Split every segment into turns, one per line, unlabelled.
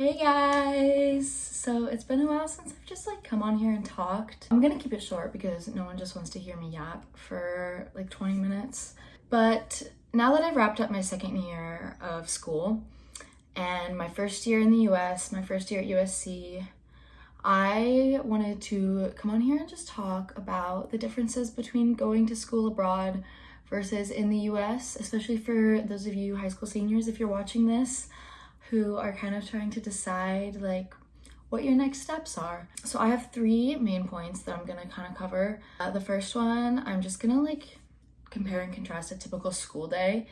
Hey guys! So it's been a while since I've just come on here and talked. I'm gonna keep it short because no one just wants to hear me yap for 20 minutes. But now that I've wrapped up my second year of school and my first year in the US, my first year at USC, I wanted to come on here and just talk about the differences between going to school abroad versus in the US, especially for those of you high school seniors, if you're watching this, who are kind of trying to decide what your next steps are. So I have three main points that I'm gonna kind of cover. The first one, I'm just gonna compare and contrast a typical school day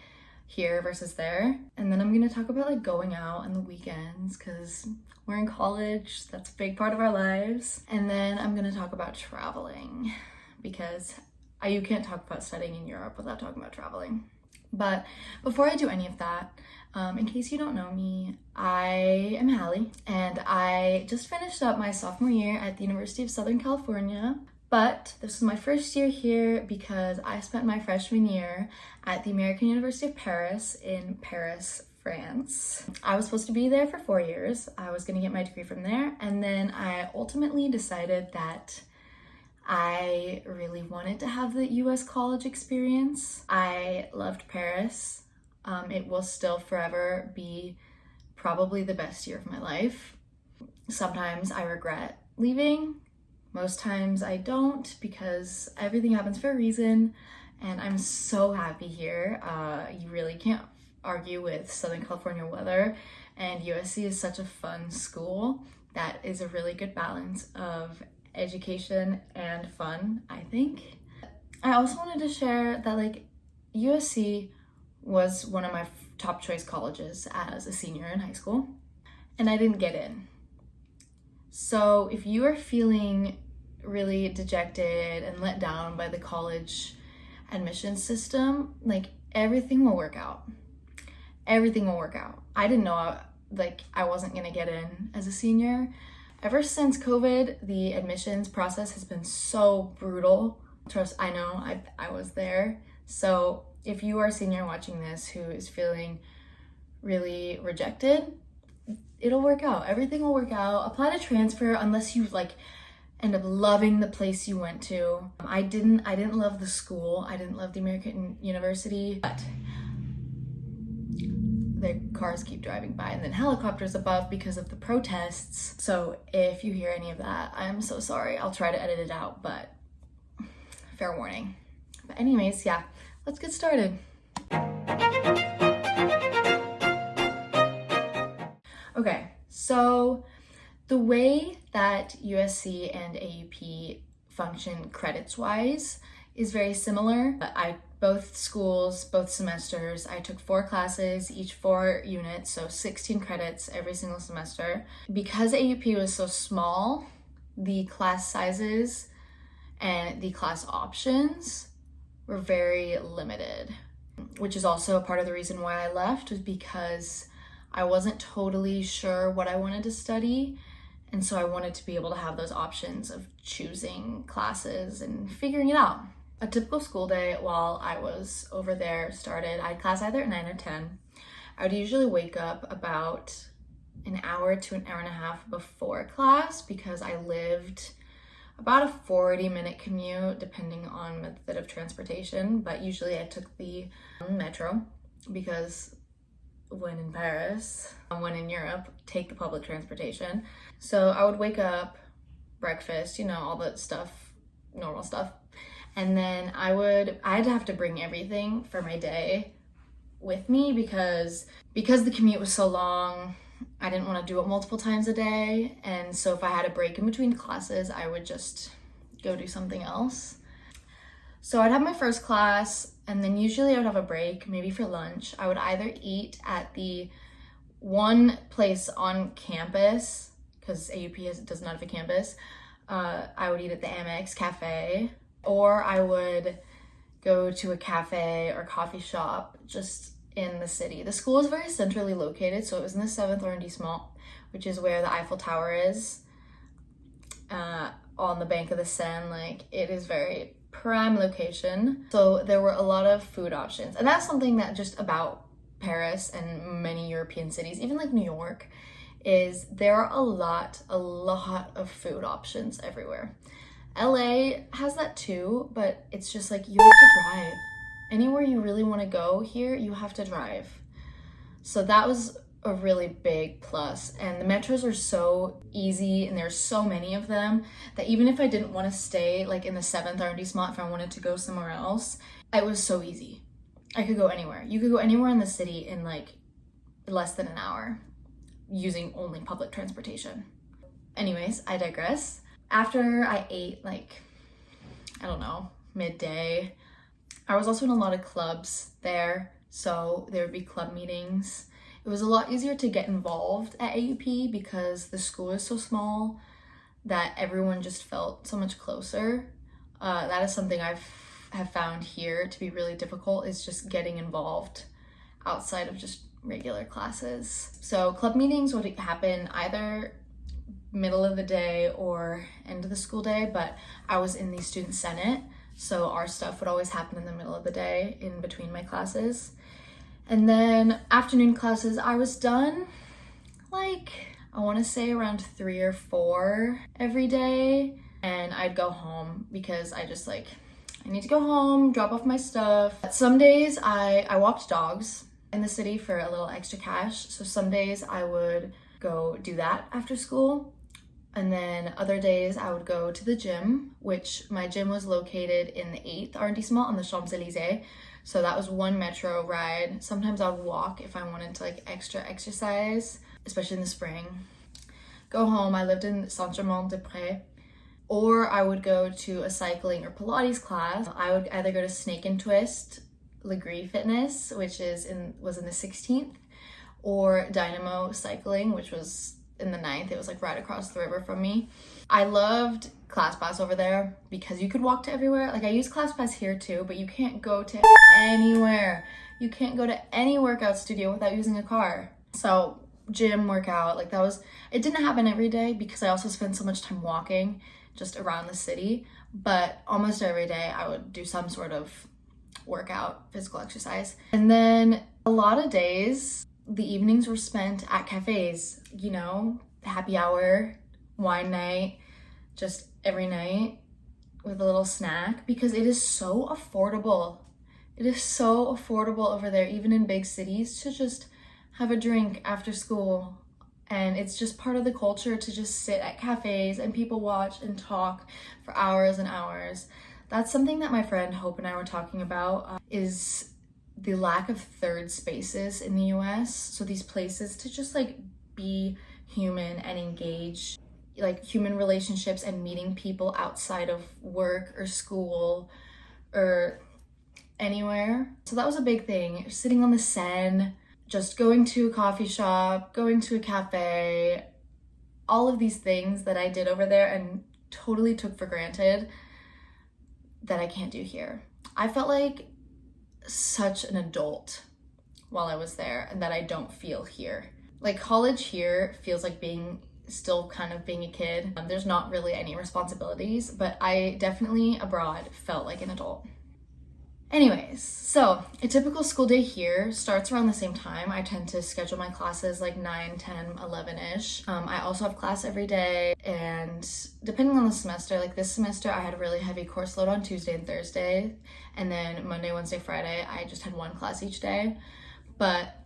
here versus there. And then I'm gonna talk about going out on the weekends because we're in college, that's a big part of our lives. And then I'm gonna talk about traveling because you can't talk about studying in Europe without talking about traveling. But before I do any of that, in case you don't know me, I am Hallie, and I just finished up my sophomore year at the University of Southern California. But this is my first year here because I spent my freshman year at the American University of Paris in Paris, France. I was supposed to be there for 4 years. I was gonna get my degree from there, and then I ultimately decided that I really wanted to have the US college experience. I loved Paris. It will still forever be probably the best year of my life. Sometimes I regret leaving. Most times I don't because everything happens for a reason and I'm so happy here. You really can't argue with Southern California weather, and USC is such a fun school that is a really good balance of education and fun, I think. I also wanted to share that USC was one of my top choice colleges as a senior in high school, and I didn't get in. So if you are feeling really dejected and let down by the college admissions system, everything will work out. Everything will work out. I didn't know I wasn't gonna get in as a senior. Ever since COVID, the admissions process has been so brutal. Trust, I know, I was there. So if you are a senior watching this who is feeling really rejected, it'll work out. Everything will work out. Apply to transfer unless you end up loving the place you went to. I didn't love the school. I didn't love the American University, but the cars keep driving by and then helicopters above because of the protests. So if you hear any of that, I'm so sorry. I'll try to edit it out, but fair warning. But anyways, yeah, let's get started. Okay, so the way that USC and AUP function credits-wise is very similar. Both schools, both semesters, I took 4 classes, each 4 units, so 16 credits every single semester. Because AUP was so small, the class sizes and the class options were very limited, which is also part of the reason why I left, was because I wasn't totally sure what I wanted to study. And so I wanted to be able to have those options of choosing classes and figuring it out. A typical school day while I was over there started, I had class either at 9 or 10. I would usually wake up about an hour to an hour and a half before class because I lived about a 40-minute commute depending on method of transportation, but usually I took the metro because when in Paris, when in Europe, take the public transportation. So I would wake up, breakfast, all that stuff, normal stuff. And then I'd have to bring everything for my day with me because the commute was so long, I didn't want to do it multiple times a day. And so if I had a break in between classes, I would just go do something else. So I'd have my first class, and then usually I would have a break, maybe for lunch. I would either eat at the one place on campus, because AUP does not have a campus. I would eat at the Amex Cafe, or I would go to a cafe or coffee shop just in the city. The school is very centrally located, so it was in the 7th arrondissement, which is where the Eiffel Tower is, on the bank of the Seine. It is very prime location. So there were a lot of food options, and that's something that just about Paris and many European cities, even New York, is there are a lot of food options everywhere. LA has that too, but it's just like you have to drive. Anywhere you really want to go here, you have to drive. So that was a really big plus. And the metros are so easy and there's so many of them that even if I didn't want to stay like in the 7th arrondissement, if I wanted to go somewhere else, it was so easy. I could go anywhere. You could go anywhere in the city in like less than an hour using only public transportation. Anyways, I digress. After I ate like, I don't know, midday, I was also in a lot of clubs there. So there would be club meetings. It was a lot easier to get involved at AUP because the school is so small that everyone just felt so much closer. That is something have found here to be really difficult, is just getting involved outside of just regular classes. So club meetings would happen either middle of the day or end of the school day, but I was in the student senate, so our stuff would always happen in the middle of the day in between my classes. And then afternoon classes, I was done like, I want to say around 3 or 4 every day, and I'd go home because I just like, I need to go home, drop off my stuff. Some days I walked dogs in the city for a little extra cash, so some days I would go do that after school. And then other days I would go to the gym, which my gym was located in the 8th arrondissement on the Champs-Élysées. So that was one metro ride. Sometimes I would walk if I wanted to like extra exercise, especially in the spring. Go home, I lived in Saint-Germain-des-Prés. Or I would go to a cycling or Pilates class. I would either go to Snake and Twist, Legree Fitness, which was in the 16th, or Dynamo Cycling, which was in the 9th. It was like right across the river from me. I loved ClassPass over there because you could walk to everywhere. Like I use ClassPass here too, but you can't go to anywhere. You can't go to any workout studio without using a car. So gym, workout, like that was, it didn't happen every day because I also spent so much time walking just around the city, but almost every day I would do some sort of workout, physical exercise. And then a lot of days, the evenings were spent at cafes, you know, happy hour, wine night, just every night with a little snack, because it is so affordable. It is so affordable over there, even in big cities, to just have a drink after school. And it's just part of the culture to just sit at cafes and people watch and talk for hours and hours. That's something that my friend Hope and I were talking about, is the lack of third spaces in the US. So these places to just like be human and engage, like human relationships and meeting people outside of work or school or anywhere. So that was a big thing. Sitting on the Seine, just going to a coffee shop, going to a cafe, all of these things that I did over there and totally took for granted that I can't do here. I felt like such an adult while I was there, and that I don't feel here. Like college here feels like still kind of being a kid. There's not really any responsibilities, but I definitely abroad felt like an adult. Anyways, so a typical school day here starts around the same time. I tend to schedule my classes like 9, 10, 11-ish. I also have class every day, and depending on the semester, like this semester I had a really heavy course load on Tuesday and Thursday, and then Monday, Wednesday, Friday, I just had one class each day. But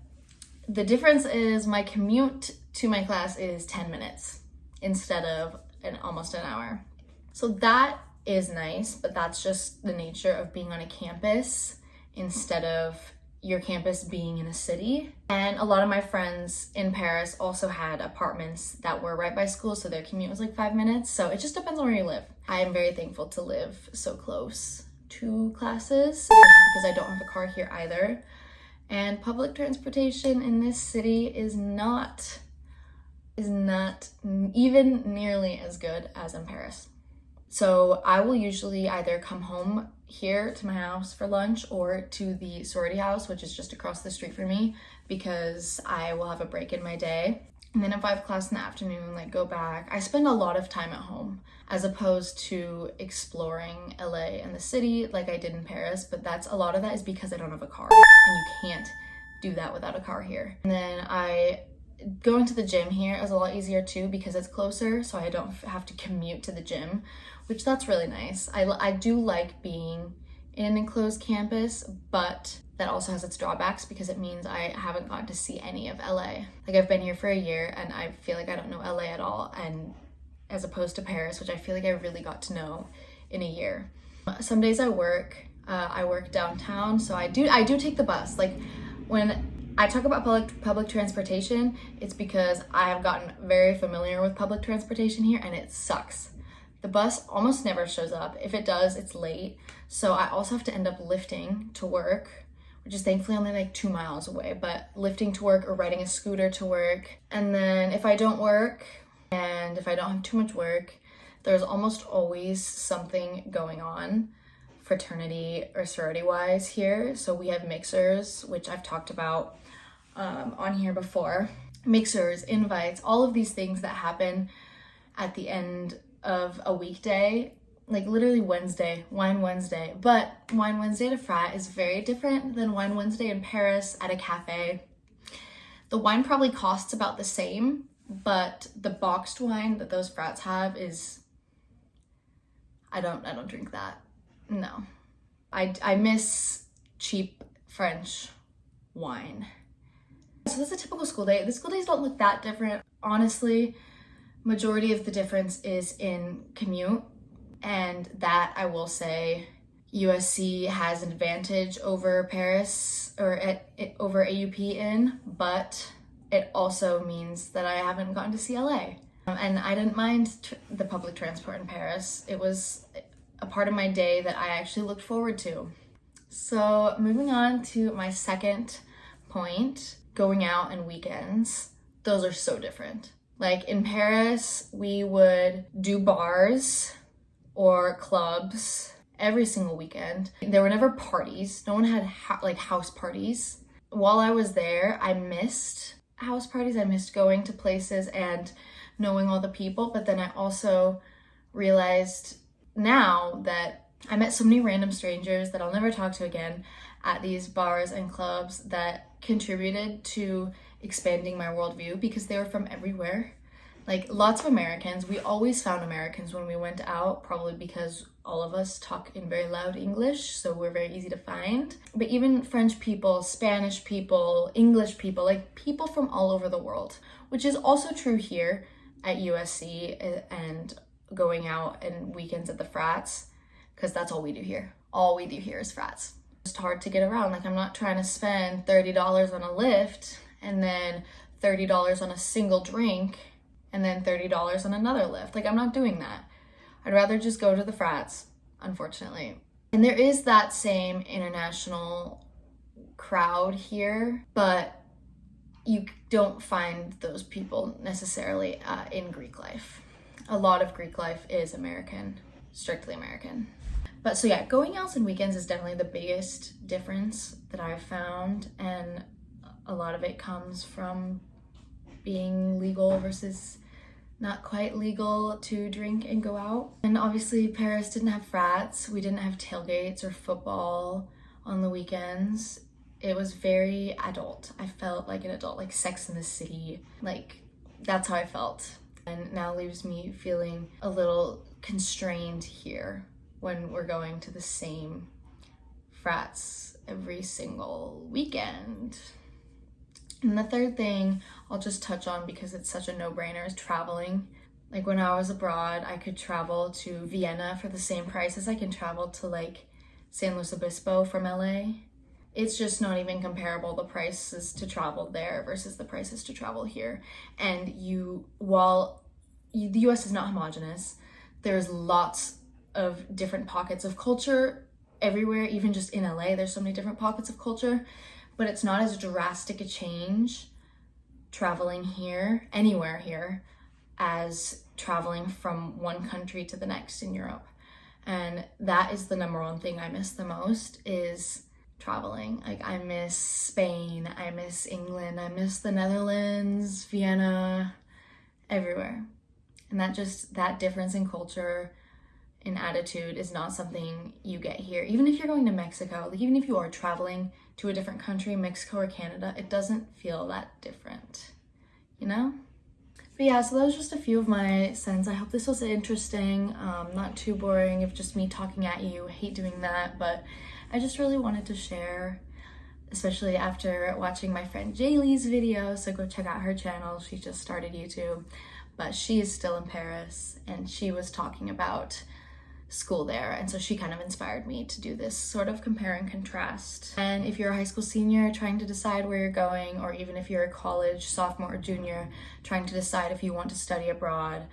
the difference is my commute to my class is 10 minutes instead of almost an hour. So that is nice, but that's just the nature of being on a campus instead of your campus being in a city. And a lot of my friends in Paris also had apartments that were right by school, so their commute was like 5 minutes. So it just depends on where you live. I am very thankful to live so close to classes, especially because I don't have a car here either. And public transportation in this city is not even nearly as good as in Paris. So I will usually either come home here to my house for lunch or to the sorority house, which is just across the street from me, because I will have a break in my day. And then if I have class in the afternoon, like go back. I spend a lot of time at home as opposed to exploring LA and the city like I did in Paris, but a lot of that is because I don't have a car, and you can't do that without a car here. And then I Going to the gym here is a lot easier too because it's closer, so I don't have to commute to the gym, which that's really nice. I do like being in an enclosed campus, but that also has its drawbacks because it means I haven't gotten to see any of LA. Like, I've been here for a year and I feel like I don't know LA at all, and as opposed to Paris, which I feel like I really got to know in a year. Some days I work downtown, so I do take the bus. Like, when I talk about public transportation, it's because I have gotten very familiar with public transportation here and it sucks. The bus almost never shows up. If it does, it's late. So I also have to end up lifting to work, which is thankfully only like 2 miles away, but lifting to work or riding a scooter to work. And then if I don't work and if I don't have too much work, there's almost always something going on fraternity or sorority wise here. So we have mixers, which I've talked about on here before. Mixers, invites, all of these things that happen at the end of a weekday, like literally Wednesday, Wine Wednesday. But Wine Wednesday at a frat is very different than Wine Wednesday in Paris at a cafe. The wine probably costs about the same, but the boxed wine that those frats have is, I don't drink that. No. I miss cheap French wine. So this is a typical school day. The school days don't look that different. Honestly, majority of the difference is in commute, and that I will say USC has an advantage over Paris or over AUP in, but it also means that I haven't gotten to see LA. And I didn't mind the public transport in Paris. It was a part of my day that I actually looked forward to. So moving on to my second point, going out and weekends. Those are so different. Like in Paris, we would do bars or clubs every single weekend. There were never parties. No one had house parties. While I was there, I missed house parties. I missed going to places and knowing all the people. But then I also realized now that I met so many random strangers that I'll never talk to again at these bars and clubs that contributed to expanding my worldview because they were from everywhere. Like lots of Americans. We always found Americans when we went out, probably because all of us talk in very loud English, so we're very easy to find. But even French people, Spanish people, English people, like people from all over the world, which is also true here at USC and going out and weekends at the frats, because that's all we do here. All we do here is frats. It's hard to get around. Like, I'm not trying to spend $30 on a lift and then $30 on a single drink and then $30 on another lift. Like, I'm not doing that. I'd rather just go to the frats, unfortunately. And there is that same international crowd here, but you don't find those people necessarily in Greek life. A lot of Greek life is American, strictly American. But so yeah, going out on weekends is definitely the biggest difference that I've found, and a lot of it comes from being legal versus not quite legal to drink and go out. And obviously Paris didn't have frats, we didn't have tailgates or football on the weekends. It was very adult. I felt like an adult, like Sex in the City. Like, that's how I felt. And now leaves me feeling a little constrained here when we're going to the same frats every single weekend. And the third thing I'll just touch on because it's such a no-brainer is traveling. Like when I was abroad, I could travel to Vienna for the same price as I can travel to like San Luis Obispo from LA. It's just not even comparable, the prices to travel there versus the prices to travel here. And the US is not homogenous, there's lots of different pockets of culture everywhere, even just in LA, there's so many different pockets of culture, but it's not as drastic a change traveling here, anywhere here, as traveling from one country to the next in Europe. And that is the number one thing I miss the most is traveling. Like, I miss Spain, I miss England, I miss the Netherlands, Vienna, everywhere. And that difference in culture, in attitude, is not something you get here. Even if you're going to Mexico, like even if you are traveling to a different country, Mexico or Canada, it doesn't feel that different. you know? But yeah, so that was just a few of my sins. I hope this was interesting, not too boring of just me talking at you. I hate doing that, but I just really wanted to share, especially after watching my friend Jaylee's video. So go check out her channel. She just started YouTube, but she is still in Paris, and she was talking about school there, and so she kind of inspired me to do this sort of compare and contrast. And if you're a high school senior trying to decide where you're going, or even if you're a college sophomore or junior trying to decide if you want to study abroad,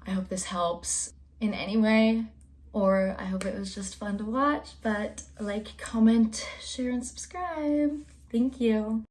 I hope this helps in any way, or I hope it was just fun to watch. But like, comment, share, and subscribe. Thank you.